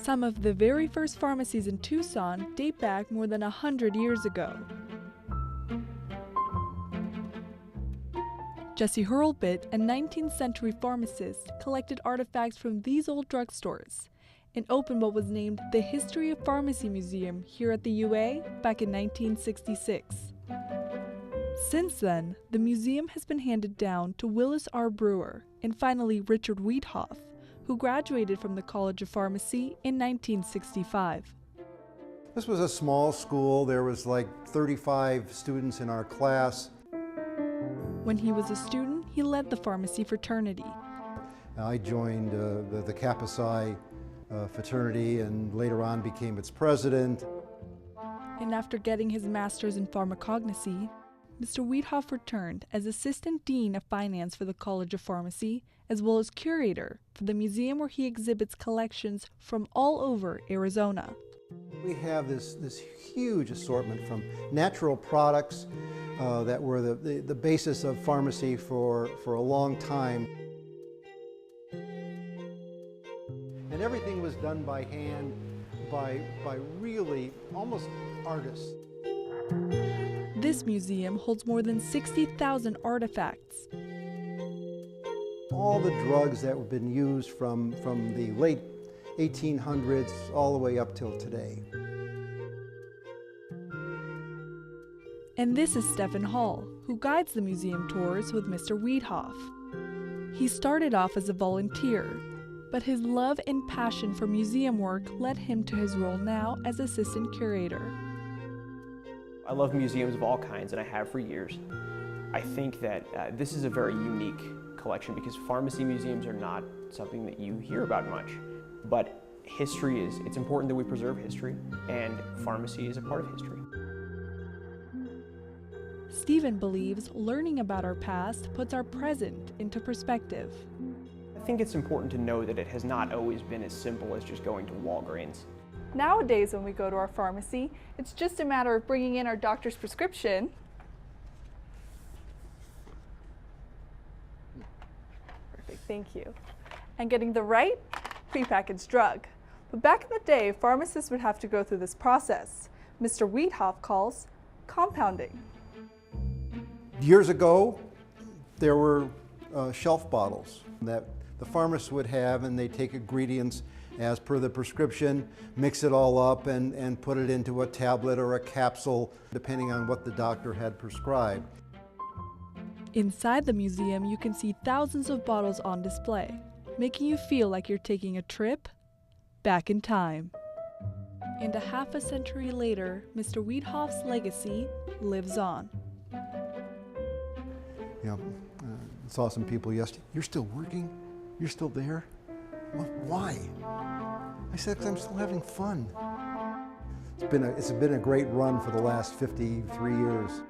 Some of the very first pharmacies in Tucson date back more than 100 years ago. Jesse Hurlbut, a 19th century pharmacist, collected artifacts from these old drugstores and opened what was named the History of Pharmacy Museum here at the UA back in 1966. Since then, the museum has been handed down to Willis R. Brewer and finally Richard Wiedhopf, who graduated from the College of Pharmacy in 1965. This was a small school. There was like 35 students in our class. When he was a student, he led the pharmacy fraternity. I joined the Kappa Psi fraternity and later on became its president. And after getting his master's in pharmacognosy, Mr. Wiedhopf returned as Assistant Dean of Finance for the College of Pharmacy, as well as curator for the museum where he exhibits collections from all over Arizona. We have this huge assortment from natural products that were the basis of pharmacy for a long time. And everything was done by hand by really almost artists. This museum holds more than 60,000 artifacts. All the drugs that have been used from the late 1800s all the way up till today. And this is Stephen Hall, who guides the museum tours with Mr. Wiedhopf. He started off as a volunteer, but his love and passion for museum work led him to his role now as assistant curator. I love museums of all kinds, and I have for years. I think that this is a very unique collection because pharmacy museums are not something that you hear about much. But history it's important that we preserve history, and pharmacy is a part of history. Stephen believes learning about our past puts our present into perspective. I think it's important to know that it has not always been as simple as just going to Walgreens. Nowadays, when we go to our pharmacy, it's just a matter of bringing in our doctor's prescription. Perfect, thank you. And getting the right prepackaged drug. But back in the day, pharmacists would have to go through this process. Mr. Wiedhopf calls compounding. Years ago, there were shelf bottles that the pharmacist would have, and they take ingredients as per the prescription, mix it all up and put it into a tablet or a capsule, depending on what the doctor had prescribed. Inside the museum, you can see thousands of bottles on display, making you feel like you're taking a trip back in time. And a half a century later, Mr. Wiedhopf's legacy lives on. You know, saw some people yesterday. You're still working? You're still there? Well, why? I said, because I'm still having fun. It's been a great run for the last 53 years.